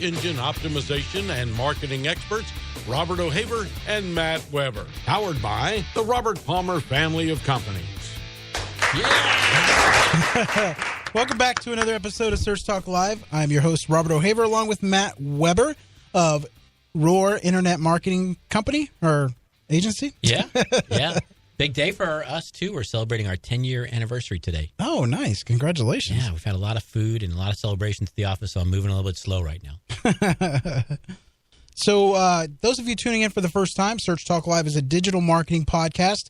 engine optimization and marketing experts, Robert O'Haver and Matt Weber. Powered by the Robert Palmer family of companies. Yeah! Welcome back to another episode of Search Talk Live. I'm your host, Robert O'Haver, along with Matt Weber of Roar Internet Marketing Company, or agency. Yeah. Big day for us, too. We're celebrating our 10-year anniversary today. Oh, nice. Congratulations. Yeah, we've had a lot of food and a lot of celebrations at the office, so I'm moving a little bit slow right now. So those of you tuning in for the first time, Search Talk Live is a digital marketing podcast.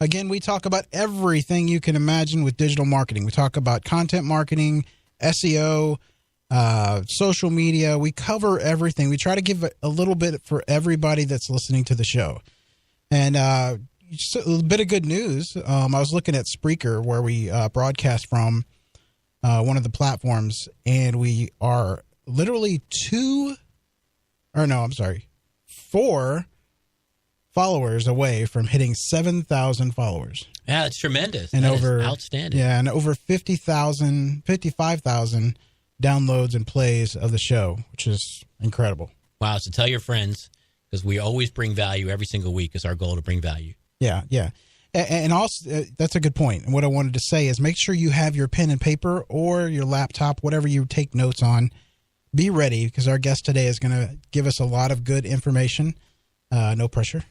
Again, we talk about everything you can imagine with digital marketing. We talk about content marketing, SEO, social media. We cover everything. We try to give a little bit for everybody that's listening to the show. And just a bit of good news. I was looking at Spreaker, where we broadcast from one of the platforms, and we are literally 4 followers away from hitting 7,000 followers. Yeah, that's tremendous. And that is outstanding. Yeah, and over 55,000 downloads and plays of the show, which is incredible. Wow, so tell your friends, because we always bring value every single week. Is our goal to bring value. Yeah. And also, that's a good point. And what I wanted to say is make sure you have your pen and paper or your laptop, whatever you take notes on. Be ready, because our guest today is going to give us a lot of good information. No pressure.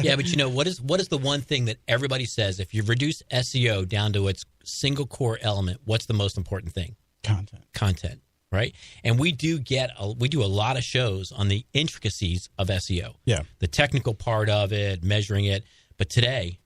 Yeah, but what is the one thing that everybody says? If you've reduced SEO down to its single core element, what's the most important thing? Content, right? And we do a lot of shows on the intricacies of SEO. Yeah. The technical part of it, measuring it. But today,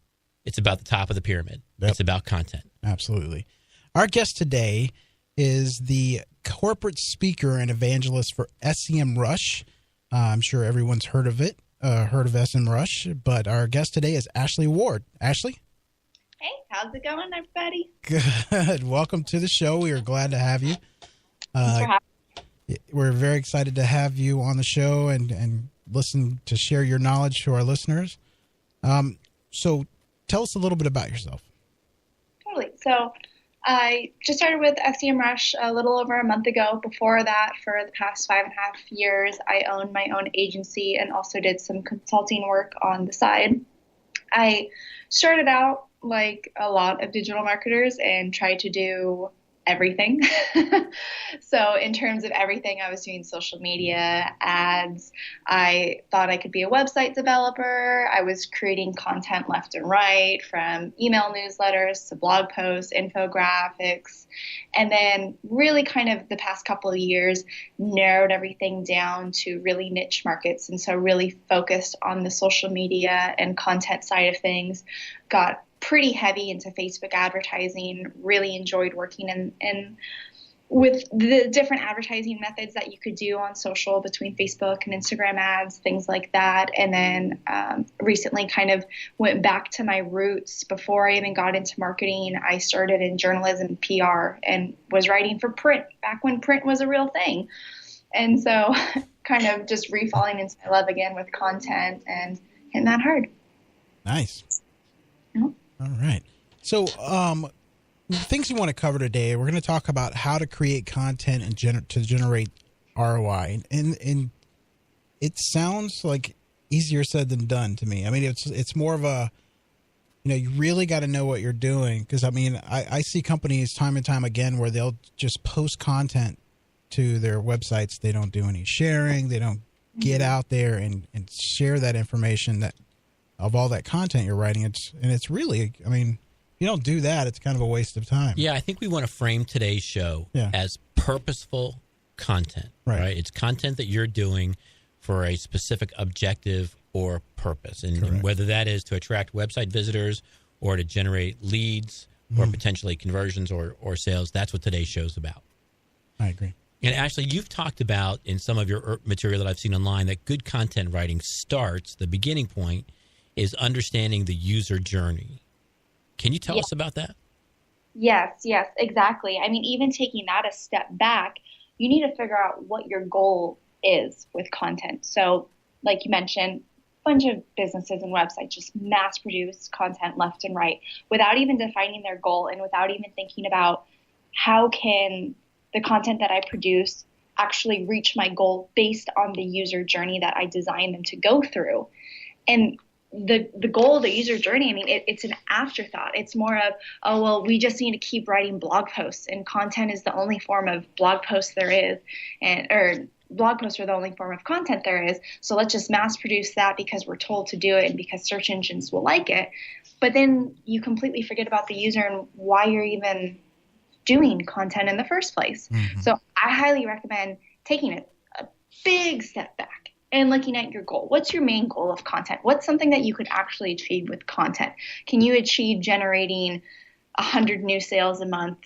it's about the top of the pyramid. Yep. It's about content. Absolutely. Our guest today is the corporate speaker and evangelist for SEMrush. I'm sure everyone's heard of it, heard of SEMrush, but our guest today is Ashley Ward. Ashley? Hey, how's it going, everybody? Good. Welcome to the show. We are glad to have you. Thanks for having me. We're very excited to have you on the show and listen to share your knowledge to our listeners. So tell us a little bit about yourself. Totally. So I just started with SEMrush a little over a month ago. Before that, for the past 5.5 years, I owned my own agency and also did some consulting work on the side. I started out like a lot of digital marketers and tried to do everything. So in terms of everything, I was doing social media, ads. I thought I could be a website developer. I was creating content left and right, from email newsletters to blog posts, infographics, and then really kind of the past couple of years narrowed everything down to really niche markets. And so really focused on the social media and content side of things, got pretty heavy into Facebook advertising, really enjoyed working in with the different advertising methods that you could do on social between Facebook and Instagram ads, things like that. And then recently kind of went back to my roots. Before I even got into marketing, I started in journalism, PR, and was writing for print back when print was a real thing. And so kind of just re-falling into my love again with content and hitting that hard. Nice. Yeah. All right. So things you want to cover today, we're going to talk about how to create content and to generate ROI. And it sounds like easier said than done to me. I mean, it's more of a, you really got to know what you're doing. Because, I mean, I see companies time and time again where they'll just post content to their websites. They don't do any sharing. They don't get out there and share that information of all that content you're writing. It's really, I mean, if you don't do that, it's kind of a waste of time. Yeah, I think we want to frame today's show as purposeful content, right? It's content that you're doing for a specific objective or purpose. And whether that is to attract website visitors or to generate leads or potentially conversions or sales, that's what today's show is about. I agree. And Ashley, you've talked about in some of your material that I've seen online that good content writing starts, the beginning point is understanding the user journey. Can you tell us about that? Yes, exactly. I mean, even taking that a step back, you need to figure out what your goal is with content. So like you mentioned, a bunch of businesses and websites just mass produce content left and right without even defining their goal and without even thinking about how can the content that I produce actually reach my goal based on the user journey that I designed them to go through. And the goal of the user journey, I mean, it's an afterthought. It's more of, oh, well, we just need to keep writing blog posts, and content is the only form of blog posts there is, or blog posts are the only form of content there is. So let's just mass produce that because we're told to do it and because search engines will like it. But then you completely forget about the user and why you're even doing content in the first place. Mm-hmm. So I highly recommend taking a big step back and looking at your goal. What's your main goal of content? What's something that you could actually achieve with content? Can you achieve generating 100 new sales a month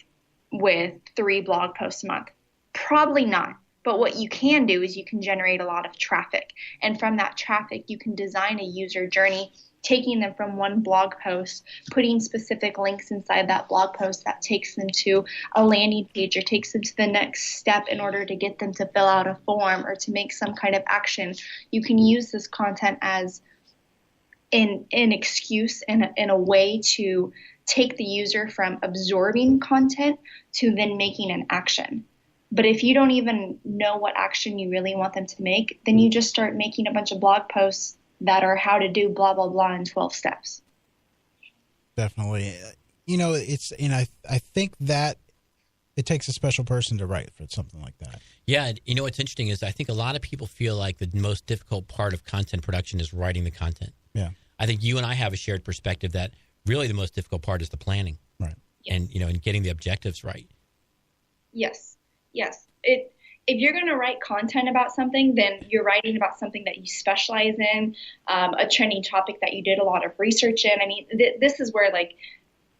with 3 blog posts a month? Probably not. But what you can do is you can generate a lot of traffic. And from that traffic, you can design a user journey, taking them from one blog post, putting specific links inside that blog post that takes them to a landing page or takes them to the next step in order to get them to fill out a form or to make some kind of action. You can use this content as an excuse and a way to take the user from absorbing content to then making an action. But if you don't even know what action you really want them to make, then you just start making a bunch of blog posts that are how to do blah, blah, blah in 12 steps. Definitely. You know, I think that it takes a special person to write for something like that. Yeah. You know, what's interesting is I think a lot of people feel like the most difficult part of content production is writing the content. Yeah. I think you and I have a shared perspective that really the most difficult part is the planning. Right. Yes. And, and getting the objectives right. Yes. Yes. If you're going to write content about something, then you're writing about something that you specialize in, a trending topic that you did a lot of research in. I mean, this is where, like,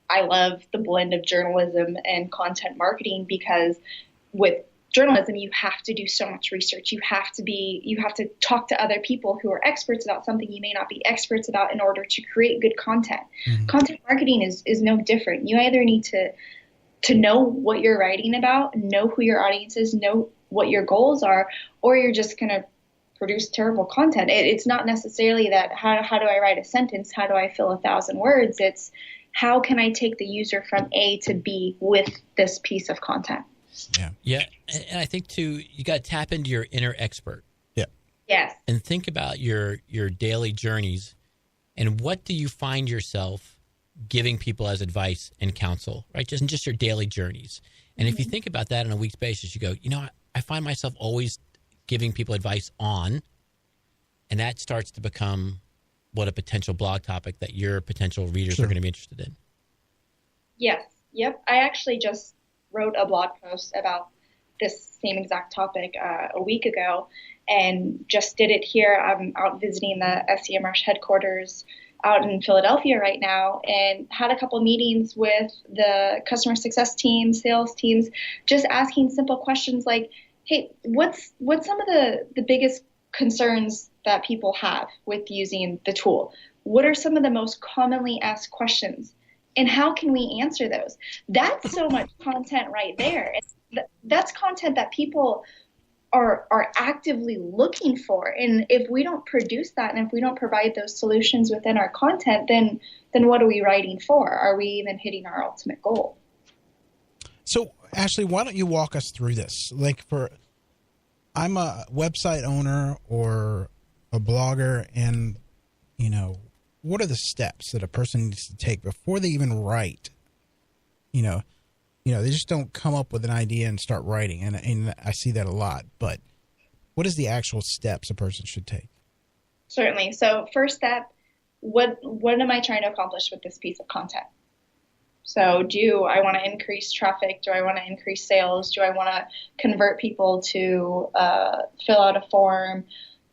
I love the blend of journalism and content marketing, because with journalism, you have to do so much research. You have to talk to other people who are experts about something you may not be experts about in order to create good content. Mm-hmm. Content marketing is no different. You either need to know what you're writing about, know who your audience is, know what your goals are, or you're just going to produce terrible content. It's not necessarily that how do I write a sentence? How do I fill 1,000 words? It's how can I take the user from A to B with this piece of content? Yeah. Yeah. And I think too, you got to tap into your inner expert. Yeah. Yes. And think about your daily journeys and what do you find yourself giving people as advice and counsel, right? Just your daily journeys. And if you think about that on a week's basis, you go, I find myself always giving people advice on, and that starts to become what a potential blog topic that your potential readers are going to be interested in. Yes. Yep. I actually just wrote a blog post about this same exact topic a week ago and just did it here. I'm out visiting the SEMrush headquarters out in Philadelphia right now, and had a couple meetings with the customer success team, sales teams, just asking simple questions like, hey, what's some of the biggest concerns that people have with using the tool? What are some of the most commonly asked questions? And how can we answer those? That's so much content right there. That's content that people are actively looking for. And if we don't produce that, and if we don't provide those solutions within our content, then what are we writing for? Are we even hitting our ultimate goal? So, Ashley, why don't you walk us through this? Like, I'm a website owner or a blogger, and, what are the steps that a person needs to take before they even write? They just don't come up with an idea and start writing, and I see that a lot. But what is the actual steps a person should take? Certainly. So first step, what am I trying to accomplish with this piece of content? So do I want to increase traffic? Do I want to increase sales? Do I want to convert people to fill out a form?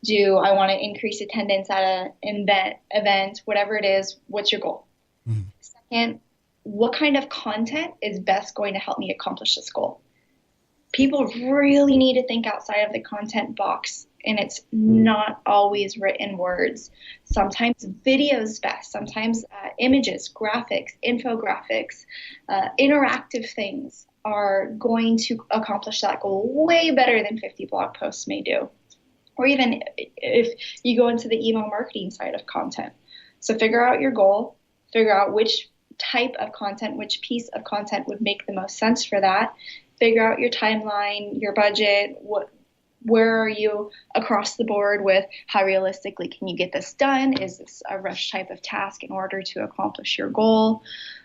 Do I want to increase attendance at an event? Whatever it is, what's your goal? Mm-hmm. Second, what kind of content is best going to help me accomplish this goal? People really need to think outside of the content box, and it's not always written words. Sometimes video is best. Sometimes images, graphics, infographics, interactive things are going to accomplish that goal way better than 50 blog posts may do. Or even if you go into the email marketing side of content. So figure out your goal, figure out which type of content, which piece of content would make the most sense for that. Figure out your timeline, your budget, where are you across the board with how realistically can you get this done? Is this a rush type of task in order to accomplish your goal?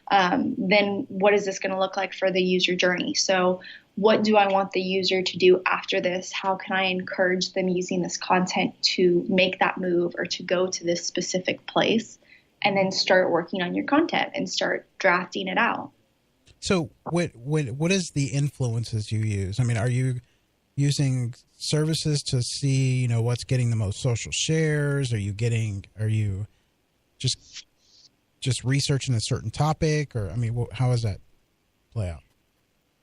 Then what is this going to look like for the user journey? So what do I want the user to do after this? How can I encourage them using this content to make that move or to go to this specific place? And then start working on your content and start drafting it out. So what is the influences you use? I mean, are you using services to see, you know, what's getting the most social shares? Are you just researching a certain topic? Or, I mean, how does that play out?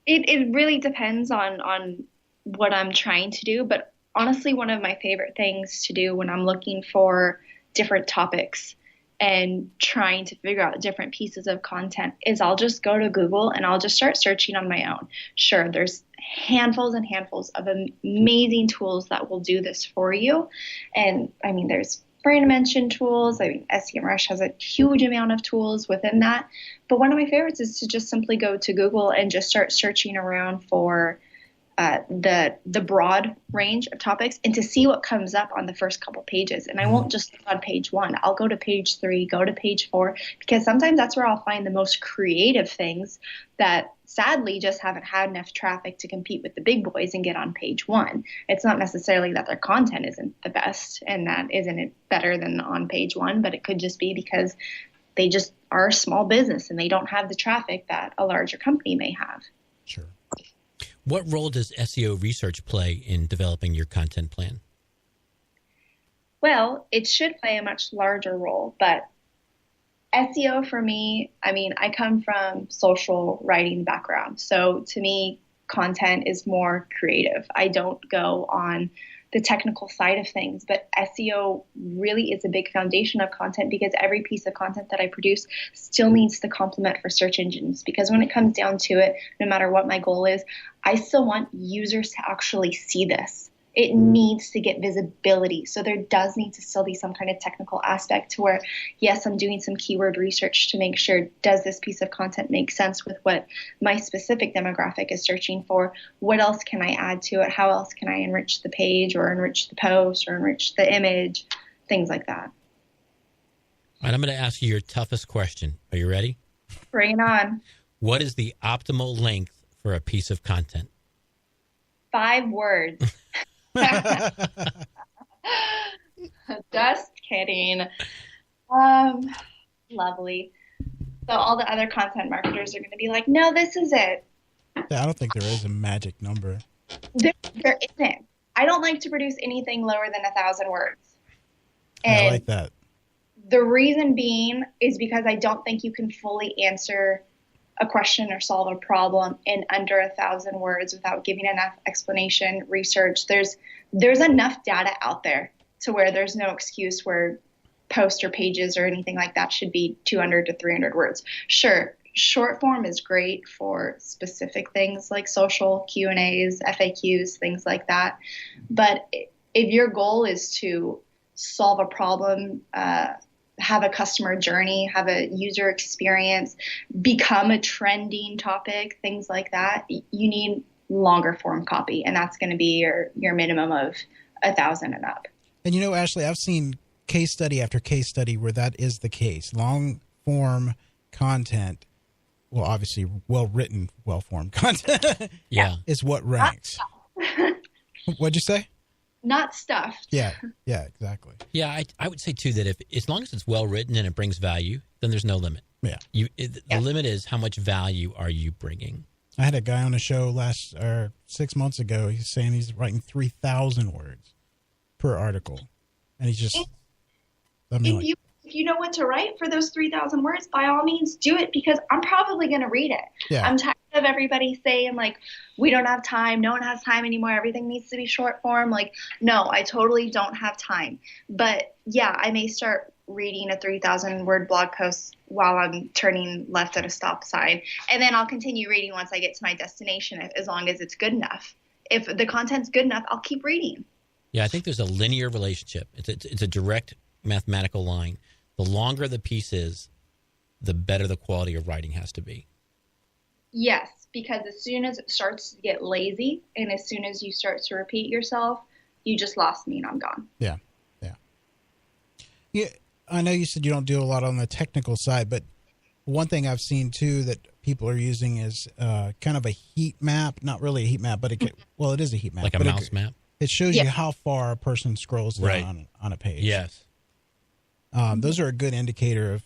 It really depends on what I'm trying to do. But honestly, one of my favorite things to do when I'm looking for different topics and trying to figure out different pieces of content is I'll just go to Google and I'll just start searching on my own. Sure, there's handfuls and handfuls of amazing tools that will do this for you. And I mean, there's brand dimension tools. I mean, SEMrush has a huge amount of tools within that. But one of my favorites is to just simply go to Google and just start searching around for the broad range of topics and to see what comes up on the first couple pages. And I won't just look on page 1. I'll go to page 3, go to page 4, because sometimes that's where I'll find the most creative things that sadly just haven't had enough traffic to compete with the big boys and get on page 1. It's not necessarily that their content isn't the best and that isn't better than on page 1, but it could just be because they just are a small business and they don't have the traffic that a larger company may have. Sure. What role does SEO research play in developing your content plan? Well, it should play a much larger role, but SEO for me, I mean, I come from social writing background. So to me, content is more creative. I don't go on the technical side of things, but SEO really is a big foundation of content because every piece of content that I produce still needs to complement for search engines. Because when it comes down to it, no matter what my goal is, I still want users to actually see this. It needs to get visibility. So there does need to still be some kind of technical aspect to where, yes, I'm doing some keyword research to make sure, does this piece of content make sense with what my specific demographic is searching for? What else can I add to it? How else can I enrich the page or enrich the post or enrich the image? Things like that. All right, I'm going to ask you your toughest question. Are you ready? Bring it on. What is the optimal length for a piece of content? 5 words. Just kidding. Lovely. So all the other content marketers are going to be like, no, this is it. Yeah, I don't think there is a magic number. There isn't. I don't like to produce anything lower than 1,000 words. And I like that. The reason being is because I don't think you can fully answer a question or solve a problem in under 1,000 words without giving enough explanation, research. There's enough data out there to where there's no excuse where posts or pages or anything like that should be 200 to 300 words. Sure, short form is great for specific things like social Q&As, FAQs, things like that. But if your goal is to solve a problem, have a customer journey, have a user experience, become a trending topic, things like that, you need longer form copy. And that's going to be your minimum of 1,000 and up. And you know, Ashley, I've seen case study after case study where that is the case. Long form content, well, obviously well-written, well-formed content yeah, is what ranks. What'd you say? Not stuffed. Yeah, exactly. Yeah, I would say, too, that if as long as it's well-written and it brings value, then there's no limit. Yeah. The limit is how much value are you bringing? I had a guy on a show 6 months ago. He's saying he's writing 3,000 words per article. And he's just... If you know what to write for those 3,000 words, by all means do it because I'm probably going to read it. Yeah. I'm tired of everybody saying like, we don't have time. No one has time anymore. Everything needs to be short form. Like, no, I totally don't have time. But yeah, I may start reading a 3,000 word blog post while I'm turning left at a stop sign. And then I'll continue reading once I get to my destination, as long as it's good enough. If the content's good enough, I'll keep reading. Yeah, I think there's a linear relationship. It's a direct mathematical line. The longer the piece is, the better the quality of writing has to be. Yes, because as soon as it starts to get lazy and as soon as you start to repeat yourself, you just lost me and I'm gone. Yeah. I know you said you don't do a lot on the technical side, but one thing I've seen too that people are using is kind of a heat map. Not really a heat map, but it is a heat map. Like a mouse map? It shows you how far a person scrolls down on a page. Yes. Those are a good indicator of,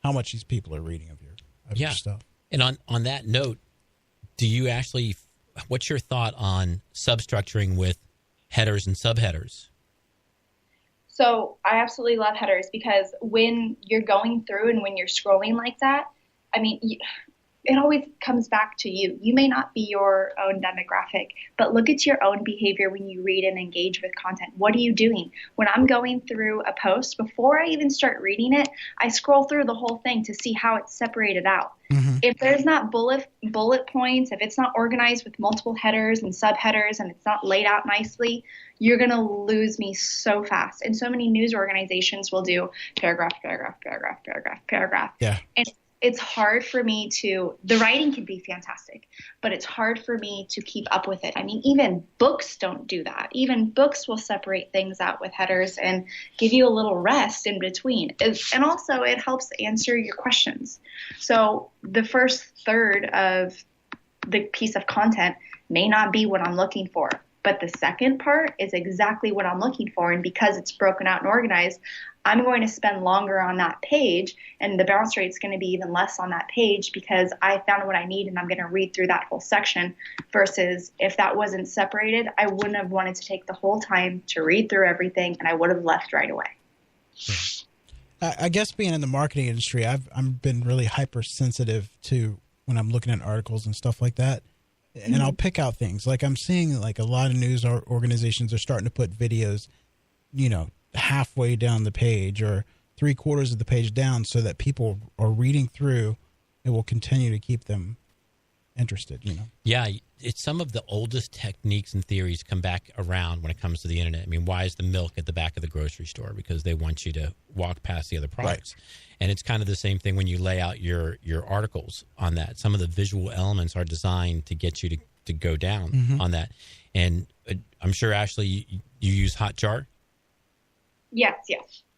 how much these people are reading of your stuff. And on that note, what's your thought on substructuring with headers and subheaders? So I absolutely love headers because when you're going through and when you're scrolling like that, it always comes back to you. You may not be your own demographic, but look at your own behavior when you read and engage with content. What are you doing? When I'm going through a post, before I even start reading it, I scroll through the whole thing to see how it's separated out. Mm-hmm. If there's not bullet points, if it's not organized with multiple headers and subheaders and it's not laid out nicely, you're going to lose me so fast. And so many news organizations will do paragraph, paragraph, paragraph, paragraph, paragraph. Yeah. And it's hard for me the writing can be fantastic, but it's hard for me to keep up with it. Even books don't do that. Even books will separate things out with headers and give you a little rest in between. And also it helps answer your questions. So the first third of the piece of content may not be what I'm looking for, but the second part is exactly what I'm looking for. And because it's broken out and organized, I'm going to spend longer on that page, and the bounce rate is going to be even less on that page because I found what I need and I'm going to read through that whole section, versus if that wasn't separated, I wouldn't have wanted to take the whole time to read through everything and I would have left right away. I guess being in the marketing industry, I've been really hypersensitive to when I'm looking at articles and stuff like that. And I'll pick out things like I'm seeing like a lot of news organizations are starting to put videos, halfway down the page or 3/4 of the page down so that people are reading through. It will continue to keep them interested, Yeah, it's some of the oldest techniques and theories come back around when it comes to the internet. Why is the milk at the back of the grocery store? Because they want you to walk past the other products. Right. And it's kind of the same thing when you lay out your articles on that. Some of the visual elements are designed to get you to go down on that. And I'm sure, Ashley, you use Hotjar? Yes.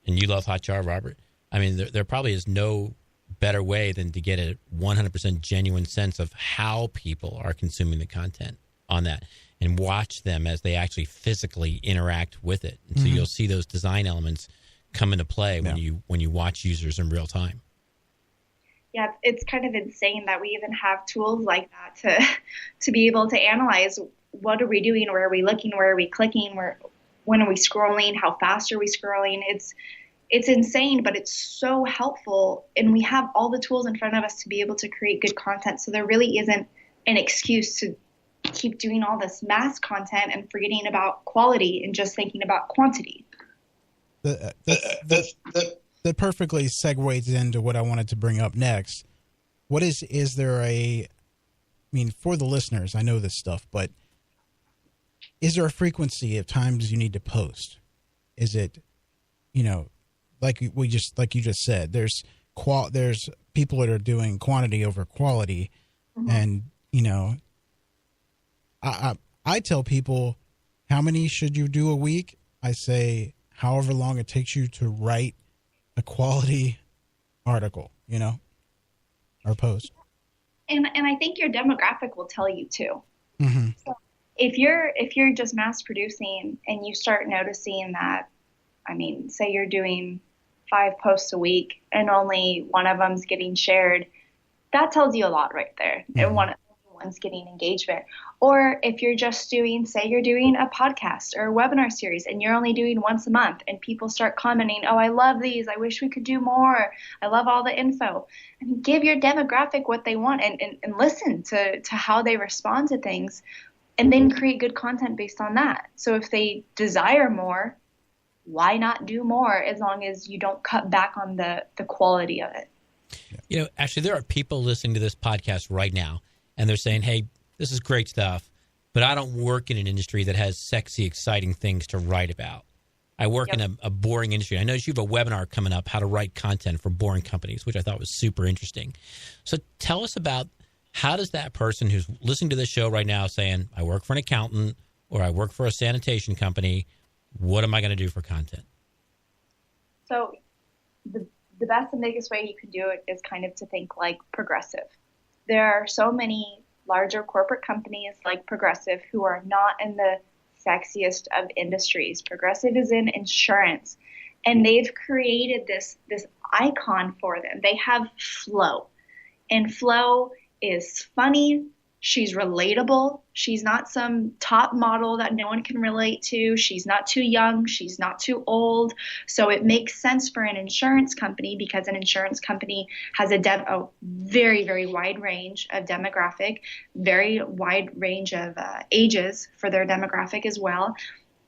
And you love Hotjar, Robert? There probably is no better way than to get a 100% genuine sense of how people are consuming the content on that and watch them as they actually physically interact with it. And so you'll see those design elements come into play when you watch users in real time. Yeah, it's kind of insane that we even have tools like that to be able to analyze what are we doing, where are we looking, where are we clicking, when are we scrolling, how fast are we scrolling. It's insane, but it's so helpful, and we have all the tools in front of us to be able to create good content. So there really isn't an excuse to keep doing all this mass content and forgetting about quality and just thinking about quantity. That perfectly segues into what I wanted to bring up next. What is there for the listeners, I know this stuff, but is there a frequency of times you need to post? Is it, like you just said, there's people that are doing quantity over quality. And, I tell people, how many should you do a week? I say, however long it takes you to write a quality article, or post. And I think your demographic will tell you too. Mm-hmm. So if you're just mass producing and you start noticing that, say you're doing 5 posts a week and only one of them's getting shared, that tells you a lot right there. Mm-hmm. And one's getting engagement. Or if you're just doing a podcast or a webinar series and you're only doing once a month and people start commenting, oh, I love these, I wish we could do more, I love all the info. Give your demographic what they want and listen to how they respond to things, and then create good content based on that. So if they desire more, why not do more, as long as you don't cut back on the quality of it? Actually, there are people listening to this podcast right now, and they're saying, hey, this is great stuff, but I don't work in an industry that has sexy, exciting things to write about. I work in a boring industry. I noticed you have a webinar coming up, how to write content for boring companies, which I thought was super interesting. So tell us about How does that person who's listening to this show right now saying, I work for an accountant or I work for a sanitation company, what am I going to do for content? So the best and biggest way you can do it is kind of to think like Progressive. There are so many larger corporate companies like Progressive who are not in the sexiest of industries. Progressive is in insurance, and they've created this icon for them. They have Flo, and Flo is funny. She's relatable. She's not some top model that no one can relate to. She's not too young. She's not too old. So it makes sense for an insurance company, because an insurance company has a very, very wide range of demographic, very wide range of ages for their demographic as well.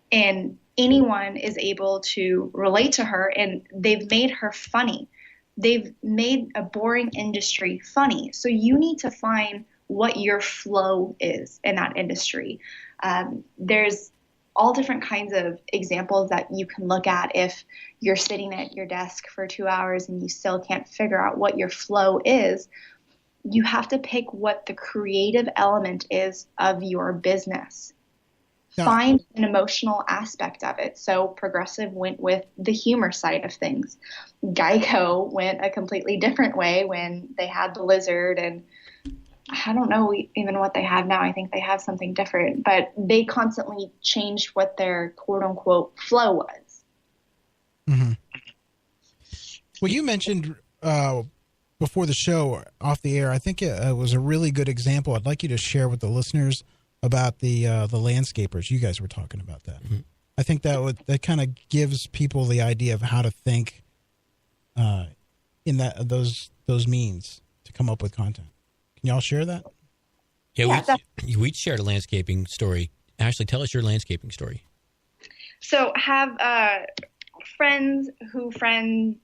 And anyone is able to relate to her, and they've made her funny. They've made a boring industry funny. So you need to find what your flow is in that industry. There's all different kinds of examples that you can look at if you're sitting at your desk for 2 hours and you still can't figure out what your flow is. You have to pick what the creative element is of your business. Yeah. Find an emotional aspect of it. So Progressive went with the humor side of things. Geico went a completely different way when they had the lizard, and I don't know even what they have now. I think they have something different, but they constantly changed what their quote unquote flow was. Mm-hmm. Well, you mentioned before the show off the air, I think it was a really good example. I'd like you to share with the listeners about the landscapers. You guys were talking about that. Mm-hmm. I think that kind of gives people the idea of how to think in those means to come up with content. Can y'all share that? Yeah, we shared a landscaping story. Ashley, tell us your landscaping story. So have friend friend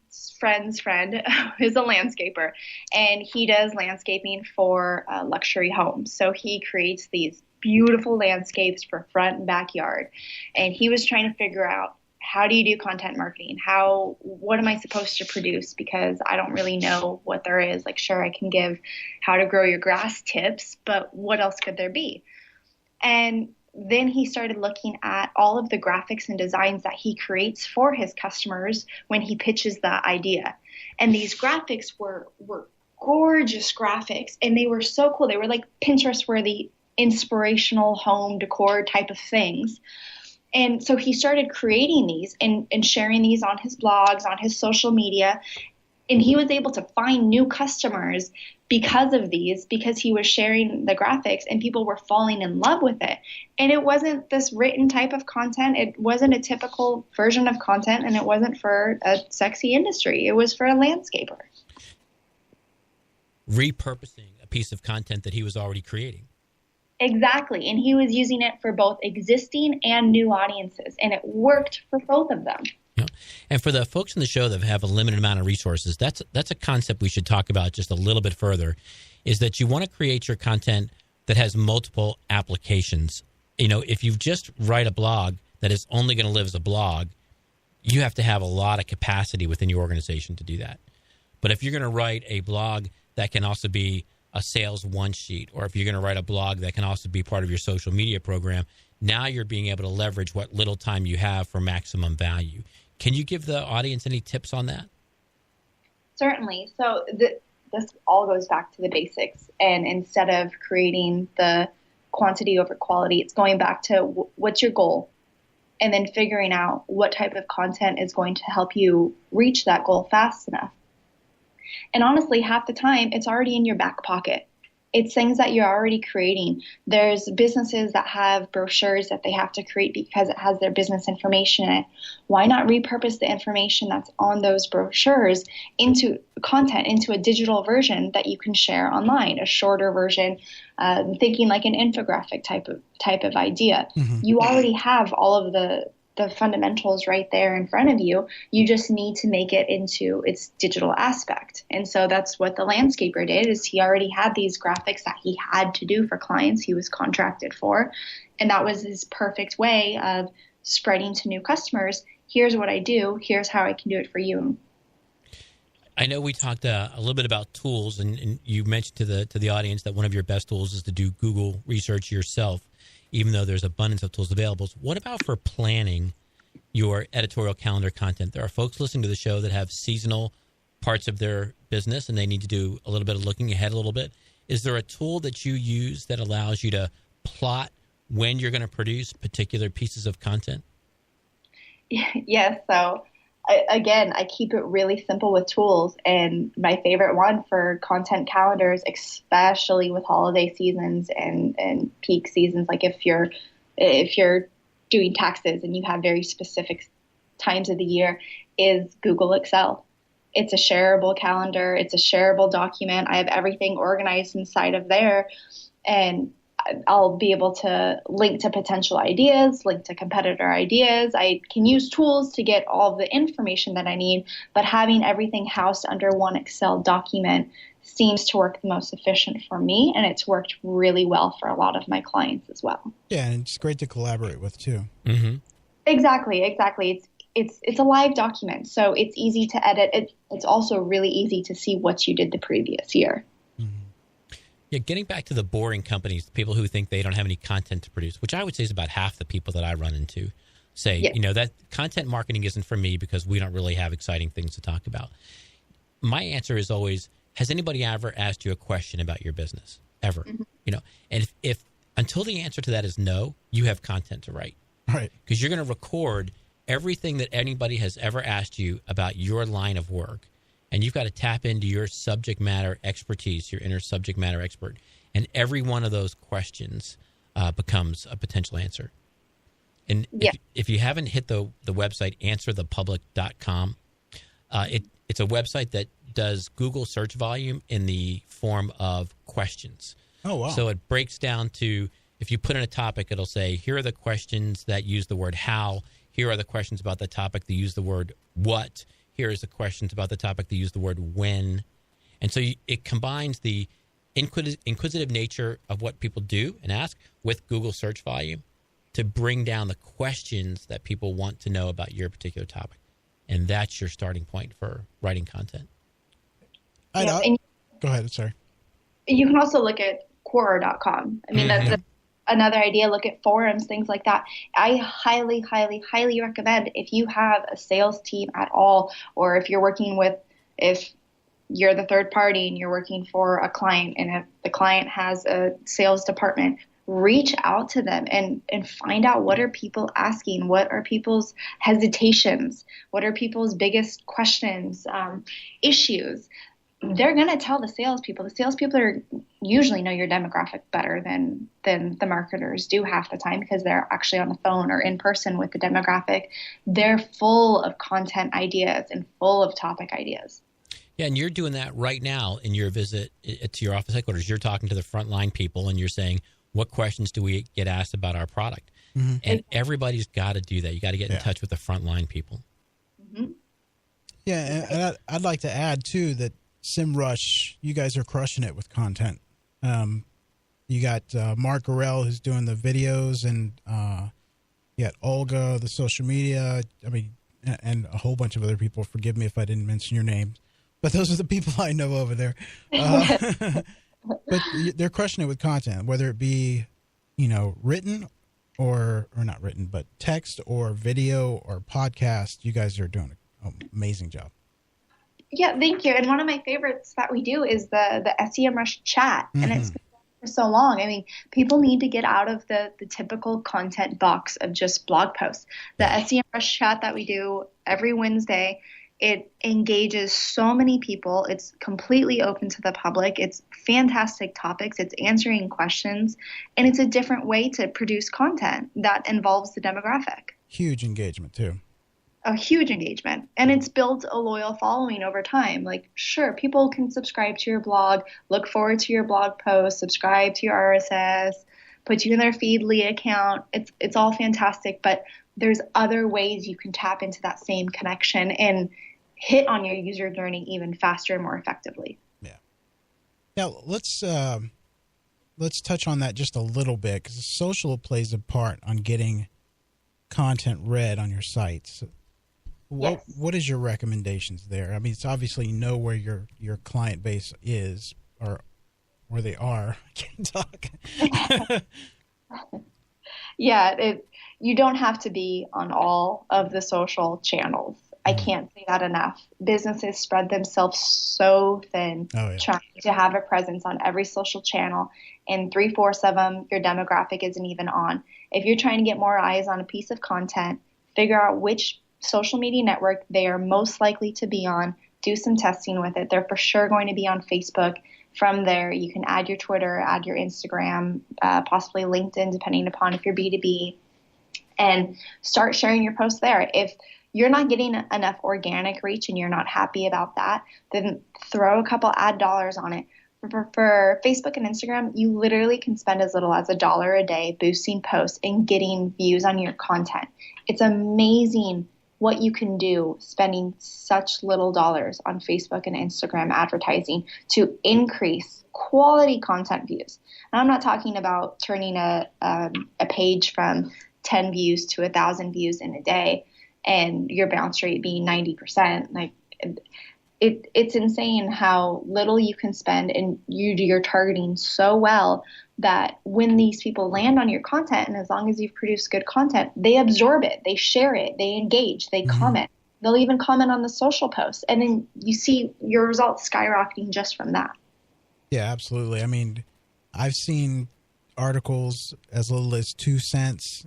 who's a landscaper, and he does landscaping for luxury homes. So he creates these beautiful landscapes for front and backyard. And he was trying to figure out, how do you do content marketing? What am I supposed to produce? Because I don't really know what there is. Like, sure, I can give how to grow your grass tips, but what else could there be? And then he started looking at all of the graphics and designs that he creates for his customers when he pitches the idea. And these graphics were gorgeous graphics, and they were so cool. They were like Pinterest-worthy, inspirational home decor type of things. And so he started creating these and sharing these on his blogs, on his social media. And he was able to find new customers because of these, because he was sharing the graphics and people were falling in love with it. And it wasn't this written type of content. It wasn't a typical version of content, and it wasn't for a sexy industry. It was for a landscaper. Repurposing a piece of content that he was already creating. Exactly. And he was using it for both existing and new audiences, and it worked for both of them. Yeah. And for the folks in the show that have a limited amount of resources, that's a concept we should talk about just a little bit further, is that you want to create your content that has multiple applications. You know, if you just write a blog that is only going to live as a blog, you have to have a lot of capacity within your organization to do that. But if you're going to write a blog that can also be a sales one sheet, or if you're going to write a blog that can also be part of your social media program, now you're being able to leverage what little time you have for maximum value. Can you give the audience any tips on that? Certainly. So this all goes back to the basics. And instead of creating the quantity over quality, it's going back to what's your goal, and then figuring out what type of content is going to help you reach that goal fast enough. And honestly, half the time, it's already in your back pocket. It's things that you're already creating. There's businesses that have brochures that they have to create because it has their business information in it. Why not repurpose the information that's on those brochures into content, into a digital version that you can share online, a shorter version, thinking like an infographic type of idea. Mm-hmm. You already have all of the fundamentals right there in front of you. You just need to make it into its digital aspect. And so that's what the landscaper did, is he already had these graphics that he had to do for clients he was contracted for. And that was his perfect way of spreading to new customers. Here's what I do. Here's how I can do it for you. I know we talked a little bit about tools, and you mentioned to the audience that one of your best tools is to do Google research yourself, even though there's abundance of tools available. So what about for planning your editorial calendar content? There are folks listening to the show that have seasonal parts of their business, and they need to do a little bit of looking ahead a little bit. Is there a tool that you use that allows you to plot when you're going to produce particular pieces of content? Yes. So again, I keep it really simple with tools, and my favorite one for content calendars, especially with holiday seasons and peak seasons, like if you're doing taxes and you have very specific times of the year, is Google Excel. It's a shareable calendar. It's a shareable document. I have everything organized inside of there, and I'll be able to link to potential ideas, link to competitor ideas. I can use tools to get all of the information that I need, but having everything housed under one Excel document seems to work the most efficient for me, and it's worked really well for a lot of my clients as well. Yeah, and it's great to collaborate with too. Mm-hmm. Exactly. It's a live document, so it's easy to edit. It's also really easy to see what you did the previous year. Yeah, getting back to the boring companies, people who think they don't have any content to produce, which I would say is about half the people that I run into, say, yes. That content marketing isn't for me because we don't really have exciting things to talk about. My answer is always, has anybody ever asked you a question about your business? Ever? Mm-hmm. And if until the answer to that is no, you have content to write. Right. Because you're going to record everything that anybody has ever asked you about your line of work. And you've got to tap into your subject matter expertise, your inner subject matter expert. And every one of those questions becomes a potential answer. And if you haven't hit the website, answerthepublic.com, it's a website that does Google search volume in the form of questions. Oh, wow. So it breaks down to, if you put in a topic, it'll say, here are the questions that use the word how. Here are the questions about the topic that use the word what. Here is the questions about the topic that use the word when. And so it combines the inquisitive nature of what people do and ask with Google search volume to bring down the questions that people want to know about your particular topic. And that's your starting point for writing content. Go ahead. Sorry. You can also look at Quora.com. I mean, that's another idea. Look at forums, things like that. I highly, highly, highly recommend, if you have a sales team at all, or if you're the third party and you're working for a client, and if the client has a sales department, reach out to them and find out, what are people asking? What are people's hesitations? What are people's biggest questions, issues? They're going to tell the salespeople. The salespeople usually know your demographic better than the marketers do half the time, because they're actually on the phone or in person with the demographic. They're full of content ideas and full of topic ideas. Yeah, and you're doing that right now in your visit to your office headquarters. You're talking to the frontline people, and you're saying, what questions do we get asked about our product? Mm-hmm. And everybody's got to do that. You got to get in touch with the frontline people. Mm-hmm. Yeah, and I'd like to add, too, that SEMrush, you guys are crushing it with content. You got Mark Orell, who's doing the videos, and you got Olga, the social media. I mean, and a whole bunch of other people. Forgive me if I didn't mention your names, but those are the people I know over there. But they're crushing it with content, whether it be, written or not written, but text or video or podcast. You guys are doing an amazing job. Yeah, thank you. And one of my favorites that we do is the SEMrush chat. Mm-hmm. And it's been for so long. I mean, people need to get out of the typical content box of just blog posts. The SEMrush chat that we do every Wednesday, it engages so many people. It's completely open to the public. It's fantastic topics. It's answering questions. And it's a different way to produce content that involves the demographic. Huge engagement, too. A huge engagement, and it's built a loyal following over time. Like, sure, people can subscribe to your blog, look forward to your blog post, subscribe to your RSS, put you in their Feedly account. It's all fantastic, but there's other ways you can tap into that same connection and hit on your user journey even faster and more effectively. Yeah. Now let's touch on that just a little bit, because social plays a part on getting content read on your sites. What is your recommendations there? I mean, it's obviously you know where your client base is or where they are. I can't talk. Yeah, you don't have to be on all of the social channels. I can't say that enough. Businesses spread themselves so thin trying to have a presence on every social channel, and 3/4 of them your demographic isn't even on. If you're trying to get more eyes on a piece of content, figure out which social media network they are most likely to be on, do some testing with it. They're for sure going to be on Facebook. From there, you can add your Twitter, add your Instagram, possibly LinkedIn, depending upon if you're B2B, and start sharing your posts there. If you're not getting enough organic reach and you're not happy about that, then throw a couple ad dollars on it. For Facebook and Instagram, you literally can spend as little as $1 a day boosting posts and getting views on your content. It's amazing what you can do spending such little dollars on Facebook and Instagram advertising to increase quality content views. And I'm not talking about turning a page from 10 views to 1,000 views in a day and your bounce rate being 90%. Like it's insane how little you can spend, and you're targeting so well that when these people land on your content, and as long as you've produced good content, they absorb it, they share it, they engage, they comment. They'll even comment on the social posts, and then you see your results skyrocketing just from that. Yeah, absolutely. I mean, I've seen articles as little as 2 cents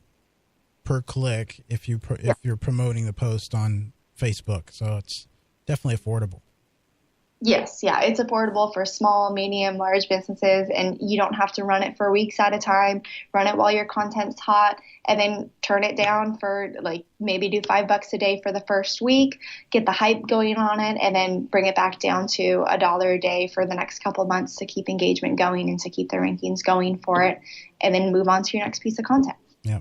per click if you're promoting the post on Facebook. So it's definitely affordable. Yes, yeah, it's affordable for small, medium, large businesses, and you don't have to run it for weeks at a time. Run it while your content's hot, and then turn it down for maybe do $5 a day for the first week, get the hype going on it, and then bring it back down to $1 a day for the next couple of months to keep engagement going and to keep the rankings going for it, and then move on to your next piece of content. Yeah.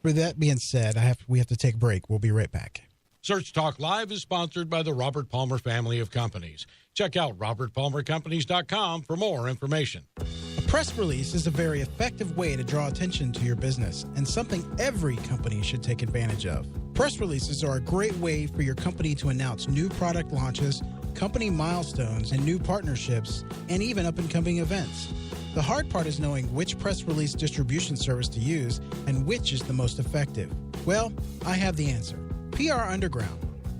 With that being said, we have to take a break. We'll be right back. Search Talk Live is sponsored by the Robert Palmer family of companies. Check out robertpalmercompanies.com for more information. A press release is a very effective way to draw attention to your business and something every company should take advantage of. Press releases are a great way for your company to announce new product launches, company milestones, and new partnerships, and even up-and-coming events. The hard part is knowing which press release distribution service to use and which is the most effective. Well, I have the answer. PR Underground.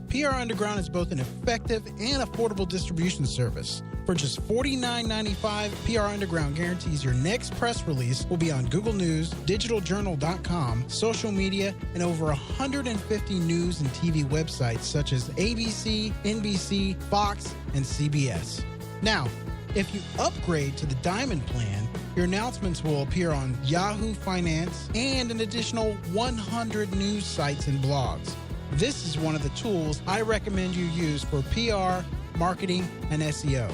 PR Underground is both an effective and affordable distribution service. For just $49.95, PR Underground guarantees your next press release will be on Google News, digitaljournal.com, social media, and over 150 news and TV websites such as ABC, NBC, Fox, and CBS. Now, if you upgrade to the Diamond plan, your announcements will appear on Yahoo Finance and an additional 100 news sites and blogs. This is one of the tools I recommend you use for PR, marketing, and SEO.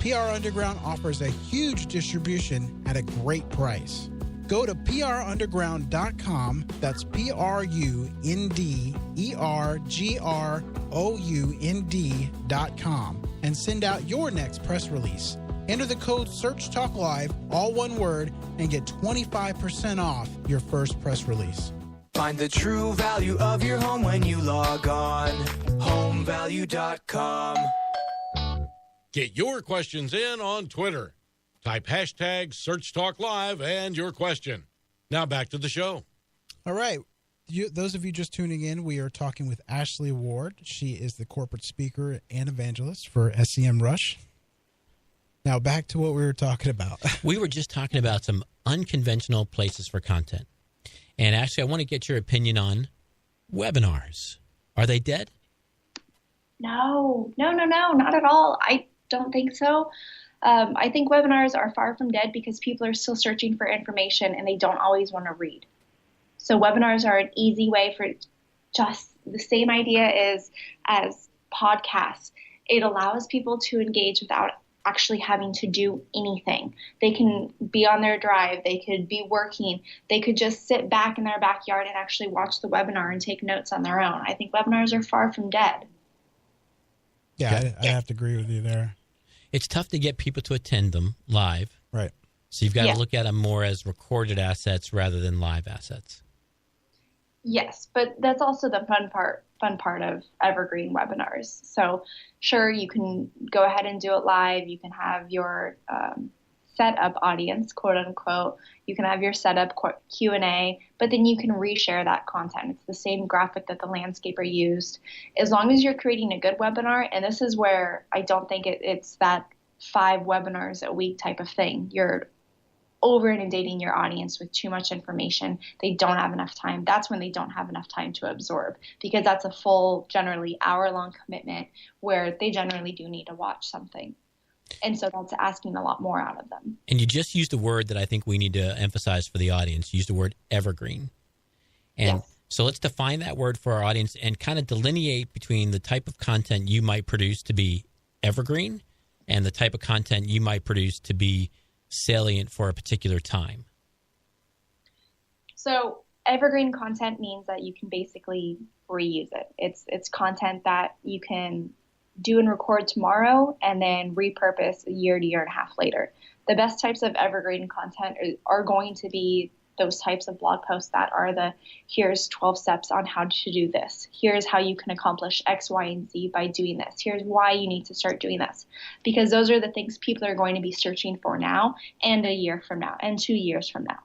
PR Underground offers a huge distribution at a great price. Go to prunderground.com, that's prunderground.com, and send out your next press release. Enter the code SearchTalkLive, all one word, and get 25% off your first press release. Find the true value of your home when you log on. Homevalue.com. Get your questions in on Twitter. Type hashtag SearchTalkLive and your question. Now back to the show. All right. Those of you just tuning in, we are talking with Ashley Ward. She is the corporate speaker and evangelist for SEMrush. Now back to what we were talking about. We were just talking about some unconventional places for content. And actually, I want to get your opinion on webinars. Are they dead? No, not at all. I don't think so. I think webinars are far from dead because people are still searching for information and they don't always want to read. So webinars are an easy way for just the same idea as podcasts. It allows people to engage without actually having to do anything. They can be on their drive. They could be working. They could just sit back in their backyard and actually watch the webinar and take notes on their own. I think webinars are far from dead. Yeah, I have to agree with you there. It's tough to get people to attend them live. Right. So you've got to look at them more as recorded assets rather than live assets. Yes, but that's also the fun part fun part of evergreen webinars. So sure, you can go ahead and do it live. You can have your setup audience, quote unquote. You can have your setup Q&A, but then you can reshare that content. It's the same graphic that the landscaper used. As long as you're creating a good webinar, and this is where I don't think it's that 5 webinars a week type of thing. You're over inundating your audience with too much information. They don't have enough time. That's when they don't have enough time to absorb, because that's a full, generally hour-long commitment where they generally do need to watch something. And so that's asking a lot more out of them. And you just used a word that I think we need to emphasize for the audience. You used the word evergreen. And yes. So let's define that word for our audience and kind of delineate between the type of content you might produce to be evergreen and the type of content you might produce to be salient for a particular time. So evergreen content means that you can basically reuse it. It's content that you can do and record tomorrow and then repurpose a year to year and a half later. The best types of evergreen content are going to be those types of blog posts that are here's 12 steps on how to do this. Here's how you can accomplish X, Y, and Z by doing this. Here's why you need to start doing this. Because those are the things people are going to be searching for now and a year from now and 2 years from now.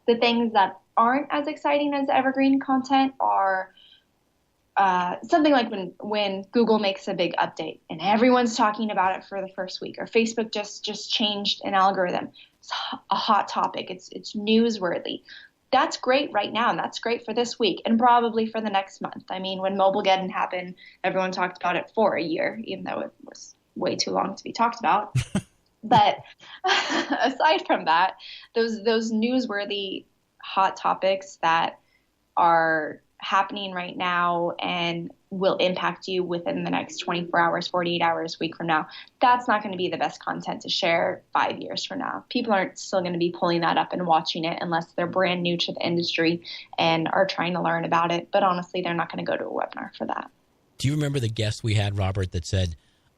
The things that aren't as exciting as evergreen content are something like when Google makes a big update and everyone's talking about it for the first week, or Facebook just changed an algorithm. It's a hot topic. It's newsworthy. That's great right now, and that's great for this week and probably for the next month. I mean, when Mobilegeddon happened, everyone talked about it for a year, even though it was way too long to be talked about. But aside from that, those newsworthy hot topics that are happening right now and will impact you within the next 24 hours, 48 hours, week from now, that's not going to be the best content to share 5 years from now. People aren't still going to be pulling that up and watching it unless they're brand new to the industry and are trying to learn about it. But honestly, they're not going to go to a webinar for that. Do you remember the guest we had, Robert, that said,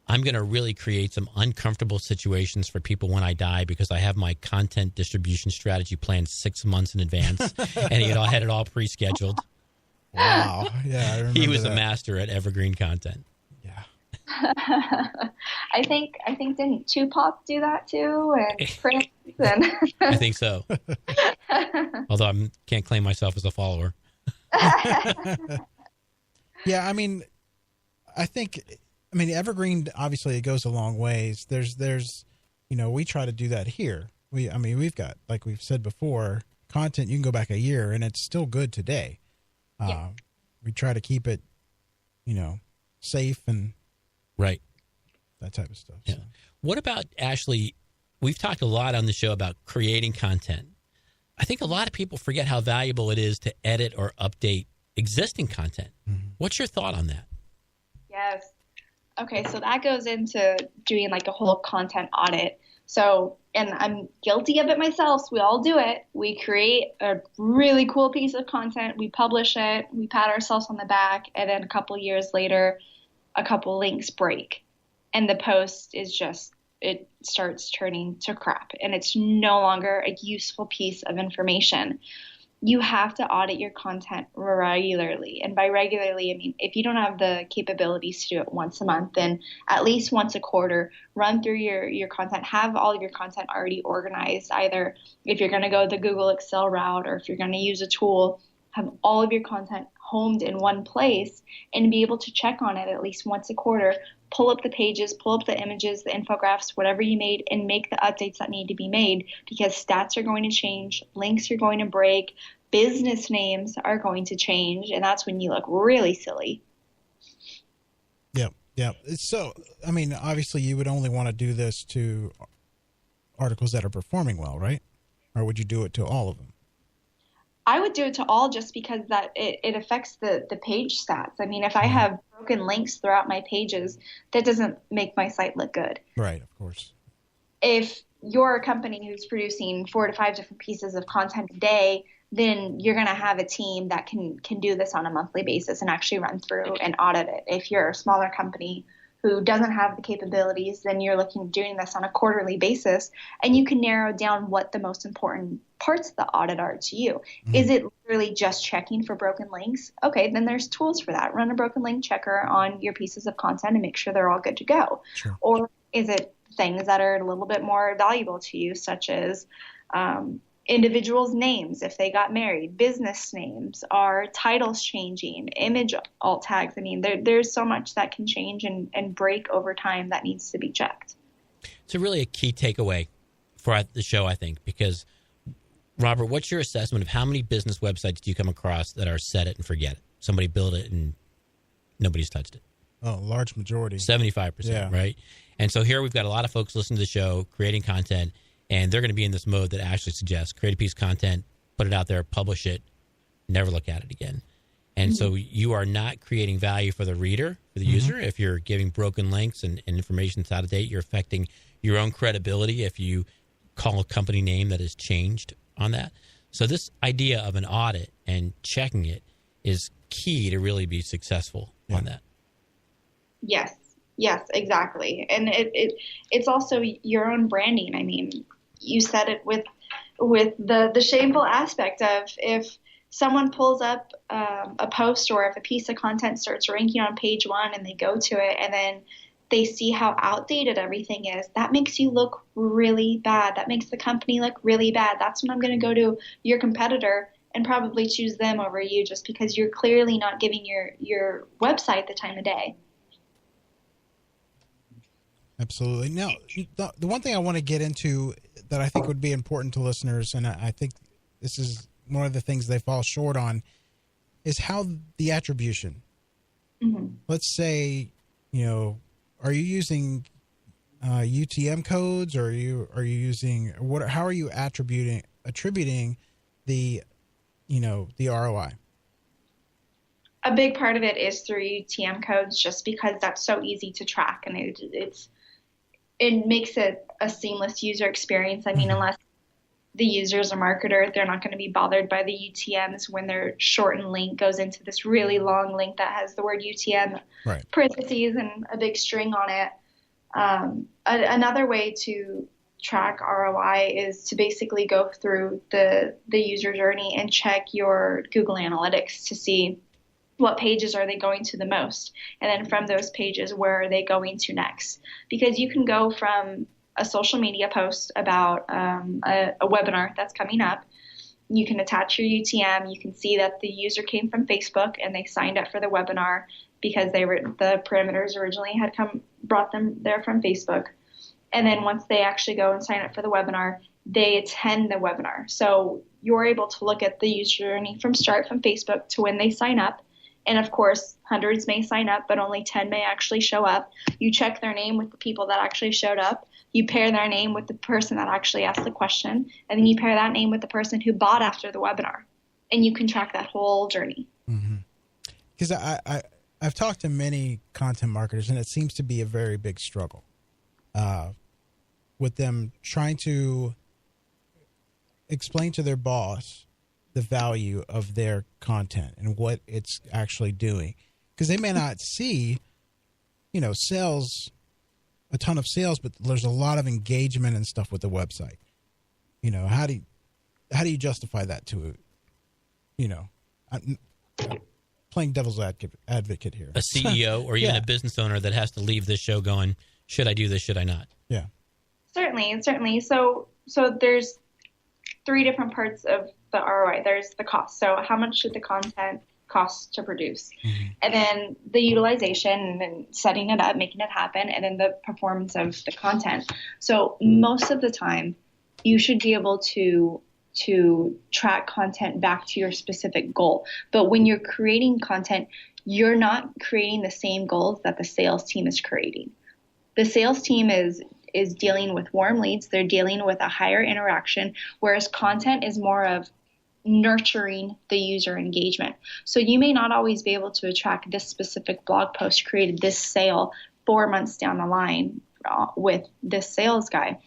I'm going to really create some uncomfortable situations for people when I die because I have my content distribution strategy planned 6 months in advance, and he had it all pre-scheduled? Wow. Yeah, I remember he was that. a master at evergreen content. Yeah. I think didn't Tupac do that too, and Prince, and I think so. Although I can't claim myself as a follower. Yeah, I mean, evergreen, obviously it goes a long ways. There's we try to do that here. We've got, like we've said before, content you can go back a year and it's still good today. Yeah. We try to keep it, safe and right, that type of stuff. Yeah. So. What about, Ashley, we've talked a lot on the show about creating content. I think a lot of people forget how valuable it is to edit or update existing content. Mm-hmm. What's your thought on that? Yes. Okay, so that goes into doing like a whole content audit. So, and I'm guilty of it myself, so we all do it. We create a really cool piece of content, we publish it, we pat ourselves on the back, and then a couple years later, a couple links break. And the post it starts turning to crap, and it's no longer a useful piece of information. You have to audit your content regularly. And by regularly, I mean, if you don't have the capabilities to do it once a month, then at least once a quarter, run through your content, have all of your content already organized. Either if you're going to go the Google Excel route or if you're going to use a tool, have all of your content homed in one place and be able to check on it at least once a quarter. Pull up the pages, pull up the images, the infographics, whatever you made, and make the updates that need to be made, because stats are going to change, links are going to break, business names are going to change, and that's when you look really silly. Yeah. So, obviously you would only want to do this to articles that are performing well, right? Or would you do it to all of them? I would do it to all, just because that it affects the page stats. I mean, if I have broken links throughout my pages, that doesn't make my site look good. Right, of course. If you're a company who's producing 4 to 5 different pieces of content a day, then you're going to have a team that can do this on a monthly basis and actually run through and audit it. If you're a smaller company who doesn't have the capabilities, then you're looking at doing this on a quarterly basis, and you can narrow down what the most important parts of the audit are to you. Mm-hmm. Is it literally just checking for broken links? Okay, then there's tools for that. Run a broken link checker on your pieces of content and make sure they're all good to go. Sure. Or is it things that are a little bit more valuable to you, such as individuals' names if they got married, business names, are titles changing, image alt tags? I mean, there's so much that can change and break over time that needs to be checked. It's really a key takeaway for the show, I think, because, Robert, what's your assessment of how many business websites do you come across that are set it and forget it? Somebody built it and nobody's touched it. Oh, large majority. 75%, right? And so here we've got a lot of folks listening to the show, creating content, and they're going to be in this mode that Ashley suggests. Create a piece of content, put it out there, publish it, never look at it again. And so you are not creating value for the reader, for the user. If you're giving broken links and information that's out of date, you're affecting your own credibility if you call a company name that has changed on that. So this idea of an audit and checking it is key to really be successful on that. Yes, exactly. And it's also your own branding. I mean, you said it with the shameful aspect of if someone pulls up a post or if a piece of content starts ranking on page 1 and they go to it and then they see how outdated everything is, that makes you look really bad. That makes the company look really bad. That's when I'm going to go to your competitor and probably choose them over you, just because you're clearly not giving your website the time of day. Absolutely. Now, the one thing I want to get into that I think would be important to listeners, and I think this is one of the things they fall short on, is how the attribution. Mm-hmm. Let's say, are you using UTM codes, or are you using what? How are you attributing the the ROI? A big part of it is through UTM codes, just because that's so easy to track, and it makes it a seamless user experience. I mean, unless the user's a marketer, they're not going to be bothered by the UTMs when their shortened link goes into this really long link that has the word UTM, parentheses, and a big string on it. Another way to track ROI is to basically go through the user journey and check your Google Analytics to see what pages are they going to the most, and then from those pages, where are they going to next? Because you can go from a social media post about a webinar that's coming up. You can attach your UTM. You can see that the user came from Facebook and they signed up for the webinar because the parameters originally had brought them there from Facebook. And then once they actually go and sign up for the webinar, they attend the webinar. So you're able to look at the user journey from start from Facebook to when they sign up. And of course, hundreds may sign up, but only 10 may actually show up. You check their name with the people that actually showed up. You pair their name with the person that actually asked the question. And then you pair that name with the person who bought after the webinar. And you can track that whole journey. Because I've talked to many content marketers, and it seems to be a very big struggle with them trying to explain to their boss the value of their content and what it's actually doing, because they may not see, sales, a ton of sales, but there's a lot of engagement and stuff with the website. How do you justify that to, I'm playing devil's advocate here. A CEO or even a business owner that has to leave this show going, should I do this? Should I not? Yeah, certainly. So there's 3 different parts of the ROI. There's the cost. So how much should the content cost to produce? And then the utilization, and then setting it up, making it happen, and then the performance of the content. So most of the time, you should be able to track content back to your specific goal. But when you're creating content, you're not creating the same goals that the sales team is creating. The sales team is dealing with warm leads. They're dealing with a higher interaction, whereas content is more of nurturing the user engagement. So you may not always be able to attract this specific blog post created this sale 4 months down the line with this sales guy.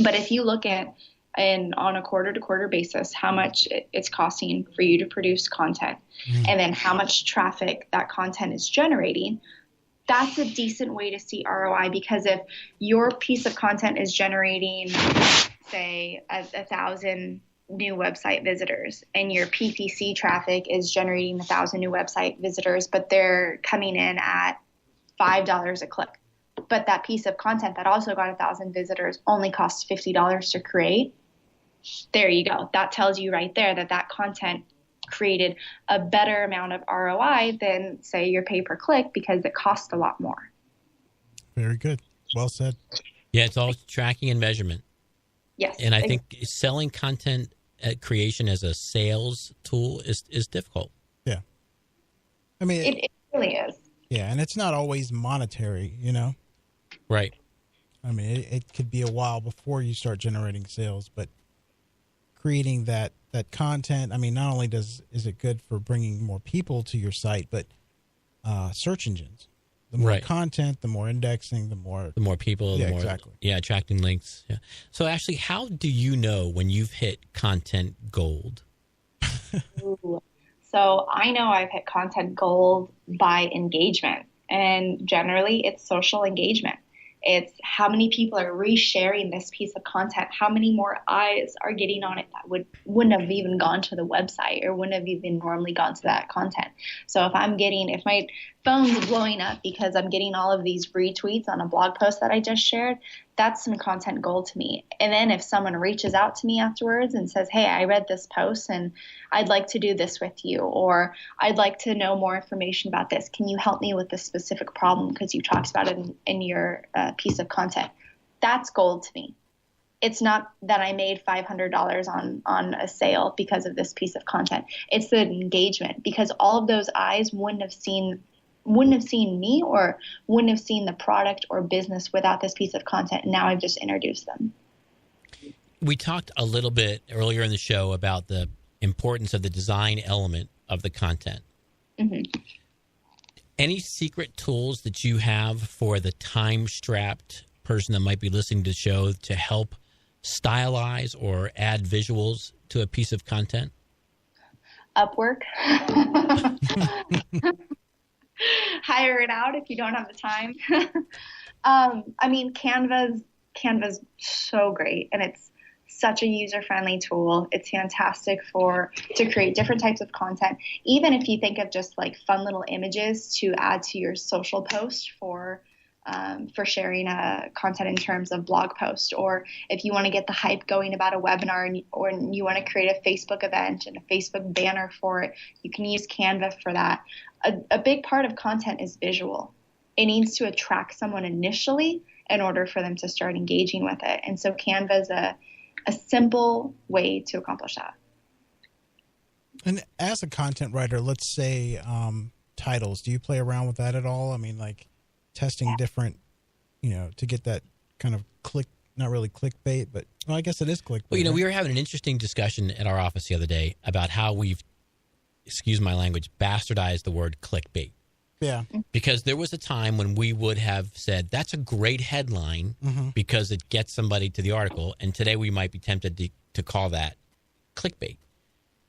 But if you look at on a quarter-to-quarter basis how much it's costing for you to produce content, and then how much traffic that content is generating, that's a decent way to see ROI, because if your piece of content is generating, say, 1,000 new website visitors, and your PPC traffic is generating 1,000 new website visitors, but they're coming in at $5 a click, but that piece of content that also got 1,000 visitors only costs $50 to create, there you go. That tells you right there that content created a better amount of ROI than, say, your pay-per-click, because it costs a lot more. Very good. Well said. Yeah, it's all tracking and measurement. Yes. And I think selling content creation as a sales tool is difficult. Yeah. I mean, it really is. Yeah, and it's not always monetary, you know? Right. I mean, it could be a while before you start generating sales, but creating that content, I mean, not only is it good for bringing more people to your site, but search engines. The more content, the more indexing, the more people, the more exactly. Yeah, attracting links. Yeah. So Ashley, how do you know when you've hit content gold? So I know I've hit content gold by engagement, and generally it's social engagement. It's how many people are resharing this piece of content, how many more eyes are getting on it that wouldn't have even gone to the website or wouldn't have even normally gone to that content. So if my phone's blowing up because I'm getting all of these retweets on a blog post that I just shared, that's some content gold to me. And then if someone reaches out to me afterwards and says, hey, I read this post and I'd like to do this with you, or I'd like to know more information about this. Can you help me with this specific problem because you talked about it in your piece of content? That's gold to me. It's not that I made $500 on a sale because of this piece of content. It's the engagement, because all of those eyes wouldn't have seen me or wouldn't have seen the product or business without this piece of content. And now I've just introduced them. We talked a little bit earlier in the show about the importance of the design element of the content. Mm-hmm. Any secret tools that you have for the time-strapped person that might be listening to the show to help stylize or add visuals to a piece of content? Upwork. Hire it out if you don't have the time. I mean, Canva's so great, and it's such a user-friendly tool. It's fantastic to create different types of content. Even if you think of just like fun little images to add to your social post for sharing content in terms of blog post, or if you want to get the hype going about a webinar or you want to create a Facebook event and a Facebook banner for it, you can use Canva for that. A big part of content is visual. It needs to attract someone initially in order for them to start engaging with it. And so Canva is a simple way to accomplish that. And as a content writer, let's say titles, do you play around with that at all? I mean, like testing different, to get that kind of not really clickbait, but I guess it is clickbait. Well, we were having an interesting discussion at our office the other day about how we've, excuse my language, bastardized the word clickbait. Yeah. Because there was a time when we would have said, that's a great headline because it gets somebody to the article. And today we might be tempted to call that clickbait.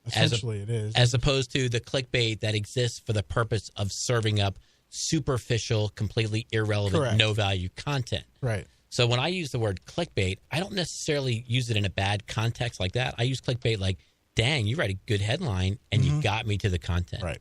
Essentially it is. As opposed to the clickbait that exists for the purpose of serving up superficial, completely irrelevant, no-value content. Right. So when I use the word clickbait, I don't necessarily use it in a bad context like that. I use clickbait like, dang, you write a good headline and you got me to the content. Right.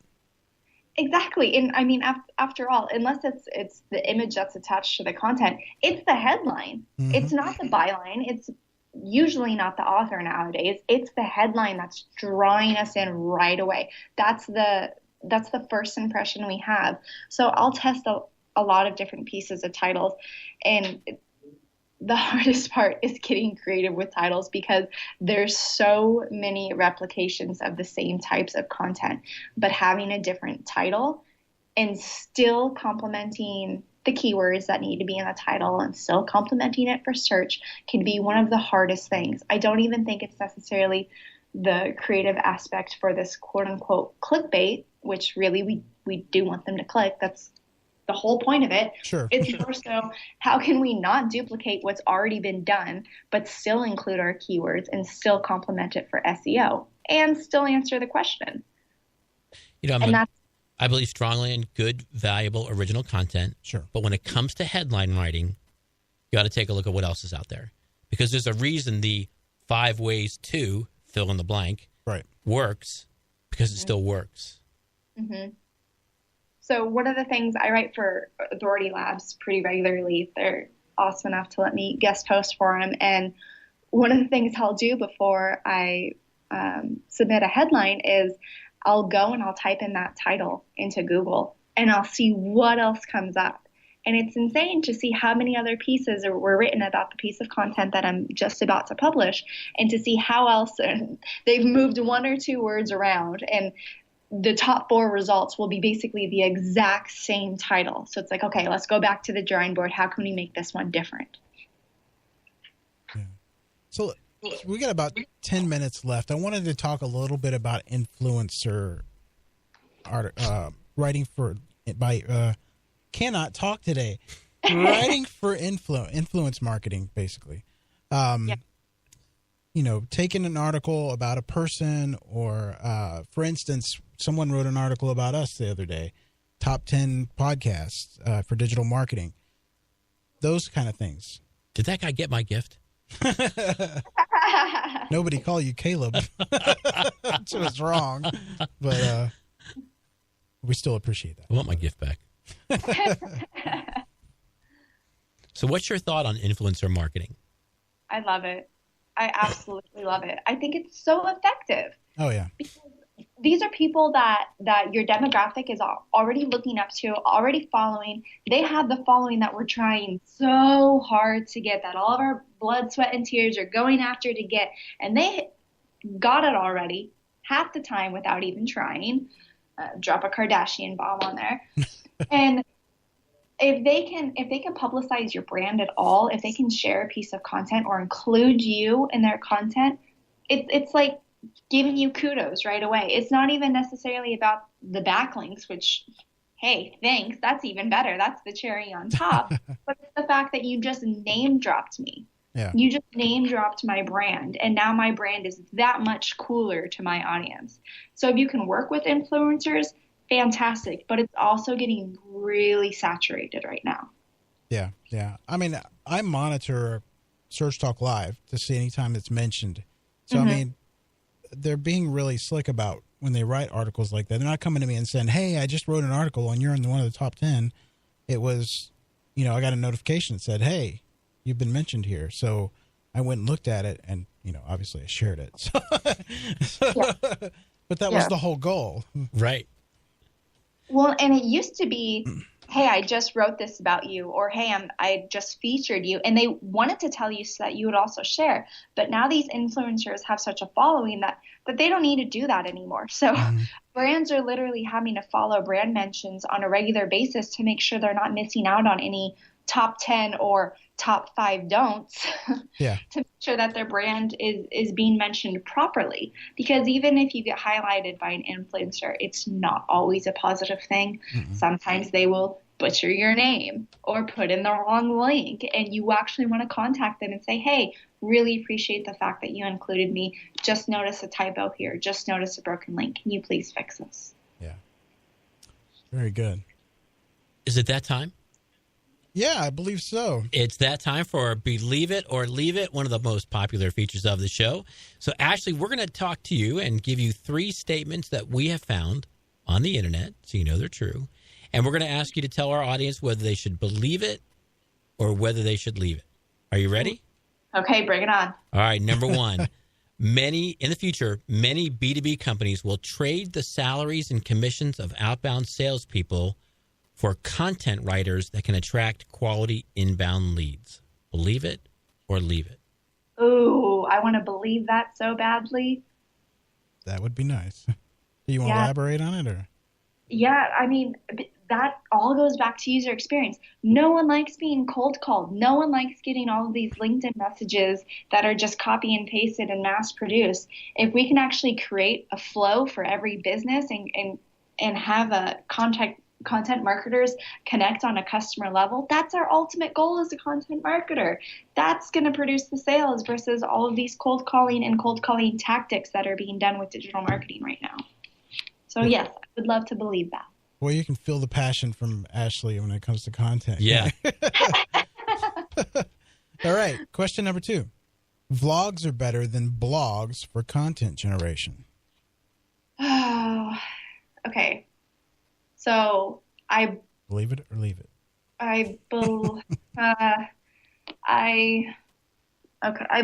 Exactly. And I mean, after all, unless it's the image that's attached to the content, it's the headline. It's not the byline. It's usually not the author nowadays. It's the headline that's drawing us in right away. That's the first impression we have. So I'll test a lot of different pieces of titles, and the hardest part is getting creative with titles because there's so many replications of the same types of content, but having a different title and still complementing the keywords that need to be in the title and still complementing it for search can be one of the hardest things. I don't even think it's necessarily the creative aspect for this quote unquote clickbait, which really we do want them to click. That's the whole point of it. Sure. It's more so, how can we not duplicate what's already been done, but still include our keywords and still complement it for SEO and still answer the question? I believe strongly in good, valuable, original content. Sure. But when it comes to headline writing, you got to take a look at what else is out there. Because there's a reason the 5 ways to fill in the blank works, because it still works. Mm-hmm. So one of the things I write for Authority Labs pretty regularly, they're awesome enough to let me guest post for them. And one of the things I'll do before I submit a headline is I'll go and I'll type in that title into Google and I'll see what else comes up. And it's insane to see how many other pieces were written about the piece of content that I'm just about to publish, and to see how else they've moved 1 or 2 words around. And the top 4 results will be basically the exact same title. So it's like, okay, let's go back to the drawing board. How can we make this one different? Yeah. So we got about 10 minutes left. I wanted to talk a little bit about influencer writing cannot talk today. Writing for influence marketing, basically. You know, taking an article about a person, or for instance, someone wrote an article about us the other day, top 10 podcasts for digital marketing. Those kind of things. Did that guy get my gift? Nobody call you Caleb. Which was wrong. But we still appreciate that. I want my gift back. So what's your thought on influencer marketing? I love it. I absolutely love it. I think it's so effective. Oh, yeah. Because these are people that your demographic is already looking up to, already following. They have the following that we're trying so hard to get, that all of our blood, sweat, and tears are going after to get. And they got it already half the time without even trying. Drop a Kardashian bomb on there. And if they can publicize your brand at all, if they can share a piece of content or include you in their content, it's like giving you kudos right away. It's not even necessarily about the backlinks, which, hey, thanks. That's even better. That's the cherry on top. But it's the fact that you just name dropped me. Yeah. You just name dropped my brand, and now my brand is that much cooler to my audience. So if you can work with influencers, fantastic, but it's also getting really saturated right now. Yeah, yeah. I mean, I monitor Search Talk Live to see anytime it's mentioned. So, I mean, they're being really slick about when they write articles like that. They're not coming to me and saying, hey, I just wrote an article and you're in one of the top 10. It was, you know, I got a notification that said, hey, you've been mentioned here. So I went and looked at it and, you know, obviously I shared it. So, but that was the whole goal. Right. Well, and it used to be, hey, I just wrote this about you, or hey, I just featured you. And they wanted to tell you so that you would also share. But now these influencers have such a following that they don't need to do that anymore. So brands are literally having to follow brand mentions on a regular basis to make sure they're not missing out on any top 10 or top 5 don'ts to make sure that their brand is being mentioned properly. Because even if you get highlighted by an influencer, it's not always a positive thing. Sometimes they will butcher your name or put in the wrong link, and you actually want to contact them and say, hey, really appreciate the fact that you included me. Just notice a typo here. Just notice a broken link. Can you please fix this? Yeah. Very good. Is it that time? Yeah, I believe so. It's that time for Believe It or Leave It, one of the most popular features of the show. So, Ashley, we're going to talk to you and give you 3 statements that we have found on the internet, so you know they're true. And we're going to ask you to tell our audience whether they should believe it or whether they should leave it. Are you ready? Okay, bring it on. All right, number 1. In the future, many B2B companies will trade the salaries and commissions of outbound salespeople for content writers that can attract quality inbound leads. Believe it or leave it. Ooh, I want to believe that so badly. That would be nice. Do you want to elaborate on it? Or? Yeah, I mean, that all goes back to user experience. No one likes being cold called. No one likes getting all of these LinkedIn messages that are just copy and pasted and mass produced. If we can actually create a flow for every business and have a content marketers connect on a customer level, that's our ultimate goal as a content marketer. That's going to produce the sales versus all of these cold calling tactics that are being done with digital marketing right now. So yes, I would love to believe that. Well, you can feel the passion from Ashley when it comes to content. Yeah. All right. Question number 2. Vlogs are better than blogs for content generation. Oh, okay. So I believe it or leave it. I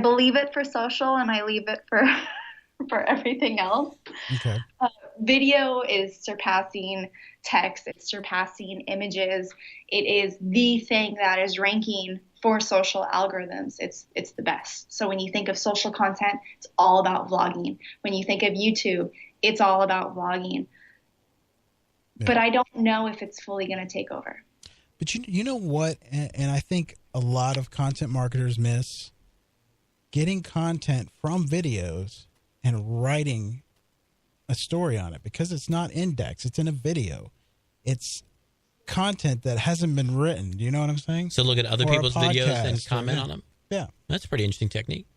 believe it for social, and I leave it for everything else. Okay. Video is surpassing text. It's surpassing images. It is the thing that is ranking for social algorithms. It's the best. So when you think of social content, it's all about vlogging. When you think of YouTube, it's all about vlogging. Yeah. But I don't know if it's fully going to take over. But you know what? And I think a lot of content marketers miss getting content from videos and writing a story on it, because it's not indexed. It's in a video. It's content that hasn't been written. Do you know what I'm saying? So look at other people's videos and comment on them? Yeah. That's a pretty interesting technique.